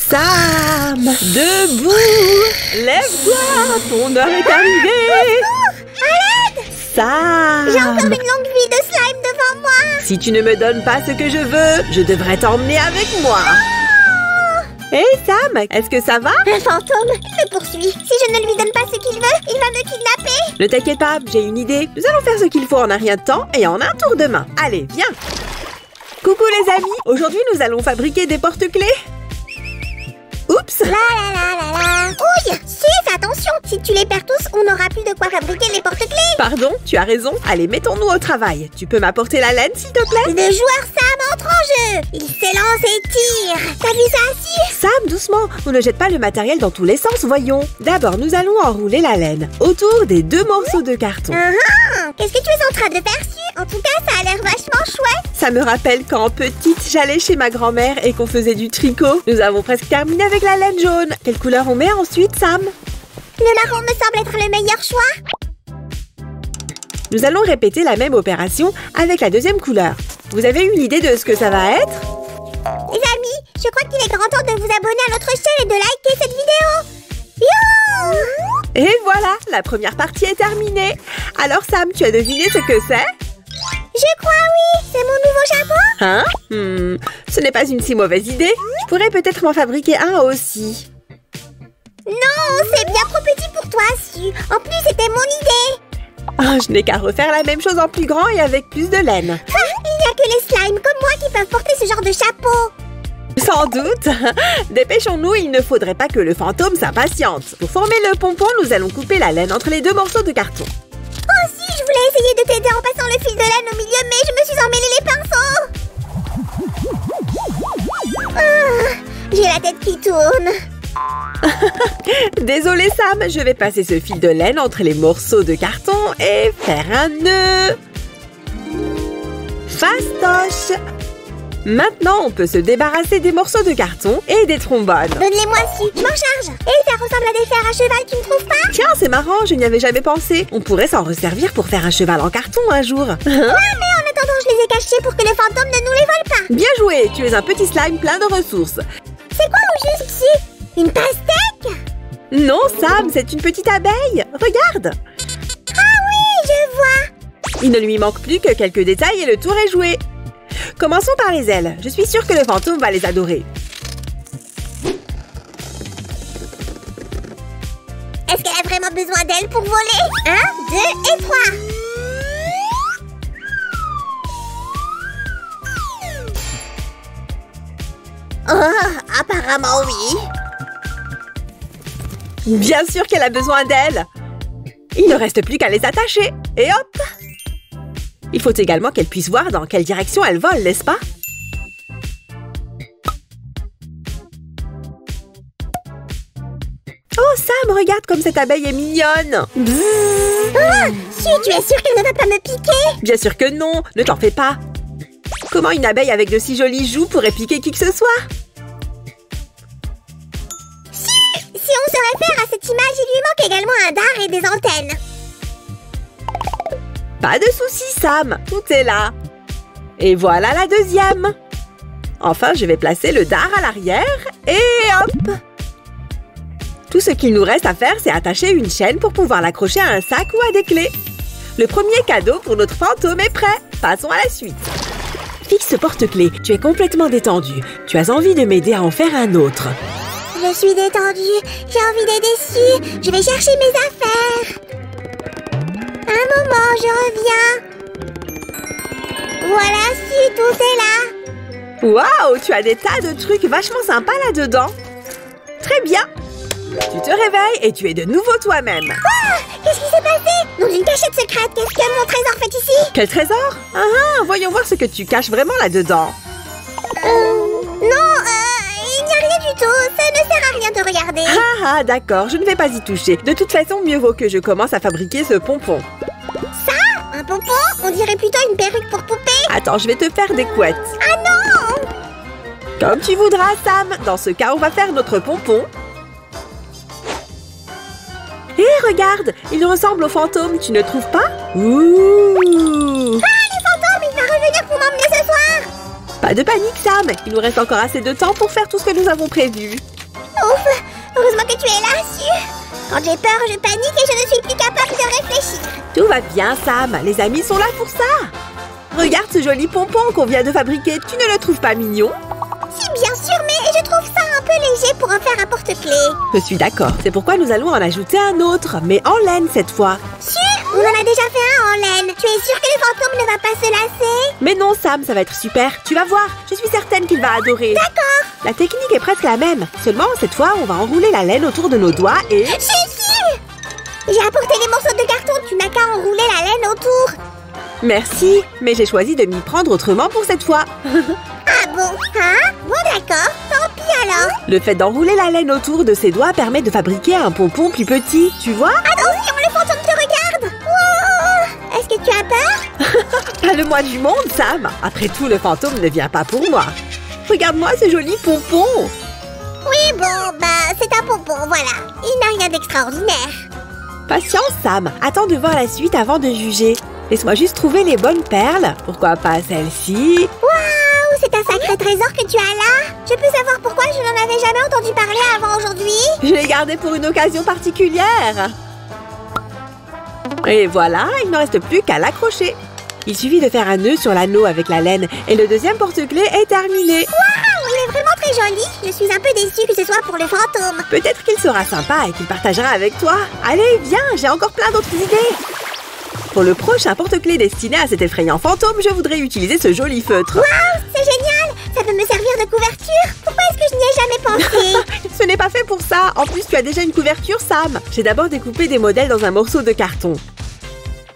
Sam, debout. Lève-toi, ton heure est arrivée. Sam! J'ai encore une longue vie de slime devant moi. Si tu ne me donnes pas ce que je veux, je devrais t'emmener avec moi. Hé Sam, est-ce que ça va? Un fantôme, il me poursuit. Si je ne lui donne pas ce qu'il veut, il va me kidnapper. Ne t'inquiète pas, j'ai une idée. Nous allons faire ce qu'il faut en un rien de temps et en un tour de main. Allez, viens! Coucou les amis, aujourd'hui nous allons fabriquer des porte-clés. Oups! La la la la la. Ouille, fais attention. Si tu les perds tous, on n'aura plus de quoi fabriquer les porte-clés. Pardon, tu as raison. Allez, mettons-nous au travail. Tu peux m'apporter la laine, s'il te plaît? Le joueur Sam entre en jeu. Il s'élance et tire. T'as vu ça assis? Sam, doucement. On ne jette pas le matériel dans tous les sens, voyons. D'abord, nous allons enrouler la laine autour des 2 morceaux de carton. Qu'est-ce que tu es en train de faire, Su? En tout cas, ça a l'air vachement chouette. Ça me rappelle quand petite, j'allais chez ma grand-mère et qu'on faisait du tricot. Nous avons presque terminé avec la laine jaune. Quelle couleur on met ensuite, Sam? Le marron me semble être le meilleur choix. Nous allons répéter la même opération avec la deuxième couleur. Vous avez une idée de ce que ça va être? Les amis, je crois qu'il est grand temps de vous abonner à notre chaîne et de liker cette vidéo. Youhou! Et voilà, la première partie est terminée. Alors Sam, tu as deviné ce que c'est? Je crois oui, c'est mon nouveau chapeau. Hein? Ce n'est pas une si mauvaise idée. Je pourrais peut-être m'en fabriquer un aussi. Non, c'est bien trop petit pour toi, Su. En plus, c'était mon idée. Ah, je n'ai qu'à refaire la même chose en plus grand et avec plus de laine. Ah, il n'y a que les slimes comme moi qui peuvent porter ce genre de chapeau. Sans doute. Dépêchons-nous, il ne faudrait pas que le fantôme s'impatiente. Pour former le pompon, nous allons couper la laine entre les 2 morceaux de carton. Aussi, je voulais essayer de t'aider en passant le fil de laine au milieu, mais je me suis emmêlé les pinceaux. J'ai la tête qui tourne. Désolé Sam, je vais passer ce fil de laine entre les morceaux de carton et faire un nœud. Fastoche! Maintenant, on peut se débarrasser des morceaux de carton et des trombones. Donne-les-moi, Su, je m'en charge. Et ça ressemble à des fers à cheval, tu ne trouves pas? Tiens, c'est marrant, je n'y avais jamais pensé. On pourrait s'en resservir pour faire un cheval en carton un jour. Ouais, mais en attendant, je les ai cachés pour que le fantôme ne nous les vole pas. Bien joué, tu es un petit slime plein de ressources. C'est quoi au juste, Su? Une pastèque? Non, Sam, c'est une petite abeille. Regarde. Ah oui, je vois. Il ne lui manque plus que quelques détails et le tour est joué. Commençons par les ailes. Je suis sûre que le fantôme va les adorer. Est-ce qu'elle a vraiment besoin d'ailes pour voler? 1, 2 et 3. Oh, apparemment oui. Bien sûr qu'elle a besoin d'ailes. Il ne reste plus qu'à les attacher. Et hop! Il faut également qu'elle puisse voir dans quelle direction elle vole, n'est-ce pas? Oh, Sam, regarde comme cette abeille est mignonne! Si, tu es sûre qu'elle ne va pas me piquer? Bien sûr que non, ne t'en fais pas. Comment une abeille avec de si jolies joues pourrait piquer qui que ce soit? Si on se réfère à cette image, il lui manque également un dard et des antennes. Pas de soucis, Sam, tout est là. Et voilà la deuxième. Enfin, je vais placer le dard à l'arrière et hop! Tout ce qu'il nous reste à faire, c'est attacher une chaîne pour pouvoir l'accrocher à un sac ou à des clés. Le premier cadeau pour notre fantôme est prêt. Passons à la suite. Fixe ce porte-clés. Tu es complètement détendu. Tu as envie de m'aider à en faire un autre. Je suis détendue. J'ai envie d'aider Su. Je vais chercher mes affaires. Un moment, je reviens. Voilà, Su, tout est là. Waouh, tu as des tas de trucs vachement sympas là-dedans. Très bien. Tu te réveilles et tu es de nouveau toi-même. Qu'est-ce qui s'est passé? Dans une cachette secrète, qu'est-ce que mon trésor fait ici? Quel trésor? Voyons voir ce que tu caches vraiment là-dedans. Non, il n'y a rien du tout. Ça ne sert à rien de regarder. Ah, d'accord, je ne vais pas y toucher. De toute façon, mieux vaut que je commence à fabriquer ce pompon. Ça? Un pompon? On dirait plutôt une perruque pour poupée. Attends, je vais te faire des couettes. Ah non! Comme tu voudras, Sam. Dans ce cas, on va faire notre pompon. Hé, regarde, il ressemble au fantôme, tu ne trouves pas? Ouh! Ah, les fantômes, il va revenir pour m'emmener ce soir. Pas de panique, Sam. Il nous reste encore assez de temps pour faire tout ce que nous avons prévu. Ouf, heureusement que tu es là, Su. Quand j'ai peur, je panique et je ne suis plus capable de réfléchir. Tout va bien, Sam. Les amis sont là pour ça. Regarde ce joli pompon qu'on vient de fabriquer. Tu ne le trouves pas mignon? Si, bien sûr, mais je trouve ça un peu léger pour en faire un porte-clés. Je suis d'accord. C'est pourquoi nous allons en ajouter un autre, mais en laine cette fois. Su, on en a déjà fait un en laine. Tu es sûre que le fantôme ne va pas se lasser? Mais non, Sam, ça va être super. Tu vas voir. Je suis certaine qu'il va adorer. D'accord. La technique est presque la même. Seulement, cette fois, on va enrouler la laine autour de nos doigts et... J'ai apporté les morceaux de carton. Tu n'as qu'à enrouler la laine autour. Merci, mais j'ai choisi de m'y prendre autrement pour cette fois. Ah bon? Hein? Bon d'accord, tant pis alors. Le fait d'enrouler la laine autour de ses doigts permet de fabriquer un pompon plus petit, tu vois? Attention, le fantôme te regarde. Wow. Est-ce que tu as peur? Pas le moins du monde, Sam. Après tout, le fantôme ne vient pas pour moi. Regarde-moi ce joli pompon. Oui, bon, bah, c'est un pompon, voilà. Il n'a rien d'extraordinaire. Patience, Sam. Attends de voir la suite avant de juger. Laisse-moi juste trouver les bonnes perles. Pourquoi pas celle-ci? Waouh, c'est un sacré trésor que tu as là. Je peux savoir pourquoi je n'en avais jamais entendu parler avant aujourd'hui? Je l'ai gardé pour une occasion particulière. Et voilà, il ne reste plus qu'à l'accrocher. Il suffit de faire un nœud sur l'anneau avec la laine et le deuxième porte-clés est terminé. Waouh, il est vraiment très joli. Je suis un peu déçue que ce soit pour le fantôme. Peut-être qu'il sera sympa et qu'il partagera avec toi. Allez, viens, j'ai encore plein d'autres idées. Pour le prochain porte-clés destiné à cet effrayant fantôme, je voudrais utiliser ce joli feutre. Waouh, c'est génial. Ça peut me servir de couverture. Pourquoi est-ce que je n'y ai jamais pensé? Ce n'est pas fait pour ça. En plus, tu as déjà une couverture, Sam. J'ai d'abord découpé des modèles dans un morceau de carton.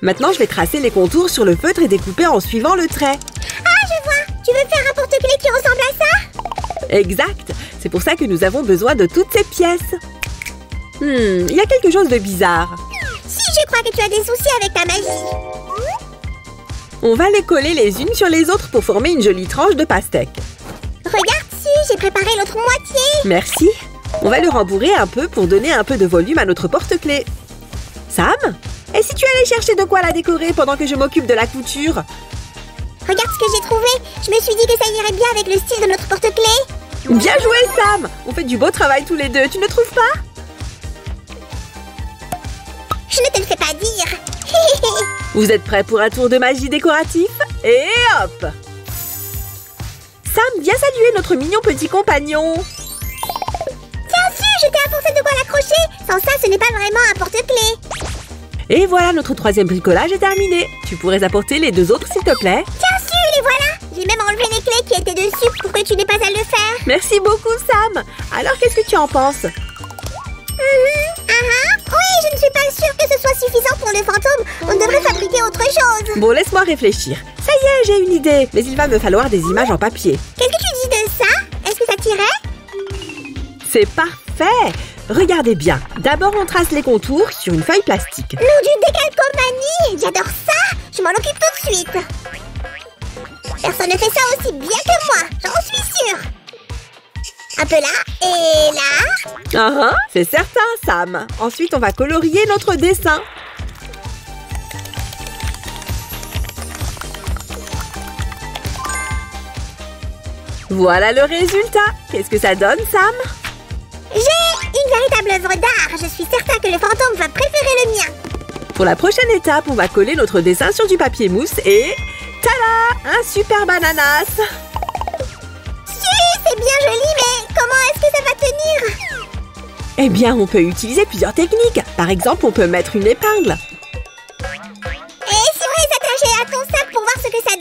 Maintenant, je vais tracer les contours sur le feutre et découper en suivant le trait. Ah, je vois. Tu veux faire un porte-clés qui ressemble à ça? Exact. C'est pour ça que nous avons besoin de toutes ces pièces. Il y a quelque chose de bizarre. Si, je crois que tu as des soucis avec ta magie. On va les coller les unes sur les autres pour former une jolie tranche de pastèque. Regarde, Su, j'ai préparé l'autre moitié. Merci. On va le rembourrer un peu pour donner un peu de volume à notre porte-clés. Sam, et si tu allais chercher de quoi la décorer pendant que je m'occupe de la couture? Regarde ce que j'ai trouvé. Je me suis dit que ça irait bien avec le style de notre porte-clés. Bien joué, Sam. On fait du beau travail tous les deux, tu ne trouves pas? Je ne te le fais pas dire. Vous êtes prêts pour un tour de magie décoratif? Et hop! Sam, viens saluer notre mignon petit compagnon. Tiens, Su, je t'ai apporté de quoi l'accrocher. Sans ça, ce n'est pas vraiment un porte-clés. Et voilà, notre troisième bricolage est terminé. Tu pourrais apporter les deux autres, s'il te plaît? Tiens, Su, les voilà. J'ai même enlevé les clés qui étaient dessus pour que tu n'aies pas à le faire. Merci beaucoup, Sam. Alors, qu'est-ce que tu en penses? Oui, je ne suis pas sûre que ce soit suffisant pour le fantôme. On devrait fabriquer autre chose. Bon, laisse-moi réfléchir. Ça y est, j'ai une idée. Mais il va me falloir des images en papier. Qu'est-ce que tu dis de ça? Est-ce que ça t'irait? C'est parfait. Regardez bien. D'abord, on trace les contours sur une feuille plastique. Nom du décalcomanie! J'adore ça! Je m'en occupe tout de suite. Personne ne fait ça aussi bien que moi, j'en suis sûre. Un peu là et là. C'est certain, Sam. Ensuite, on va colorier notre dessin. Voilà le résultat. Qu'est-ce que ça donne, Sam? J'ai une véritable œuvre d'art. Je suis certain que le fantôme va préférer le mien. Pour la prochaine étape, on va coller notre dessin sur du papier mousse et... tada! Un super ananas! C'est bien joli, mais comment est-ce que ça va tenir? Eh bien, on peut utiliser plusieurs techniques. Par exemple, on peut mettre une épingle. Et si on les attachait à ton sac pour voir ce que ça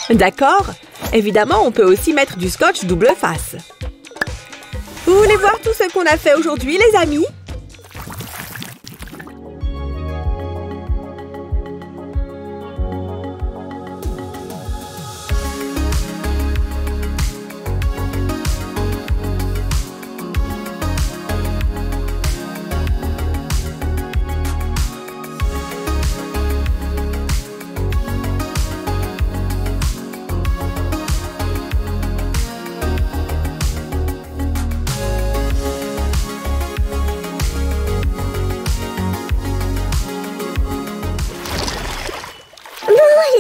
donne? D'accord. Évidemment, on peut aussi mettre du scotch double face. Vous voulez voir tout ce qu'on a fait aujourd'hui, les amis?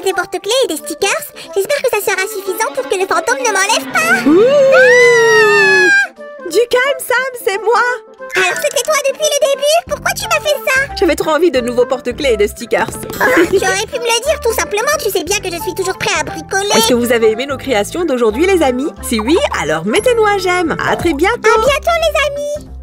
Des porte-clés et des stickers. J'espère que ça sera suffisant pour que le fantôme ne m'enlève pas. Ouh! j'avais trop envie de nouveaux porte-clés et de stickers. Tu aurais pu me le dire tout simplement, tu sais bien que je suis toujours prêt à bricoler. Est-ce que vous avez aimé nos créations d'aujourd'hui, les amis? Si oui, alors mettez-nous un j'aime. À très bientôt. À bientôt les amis.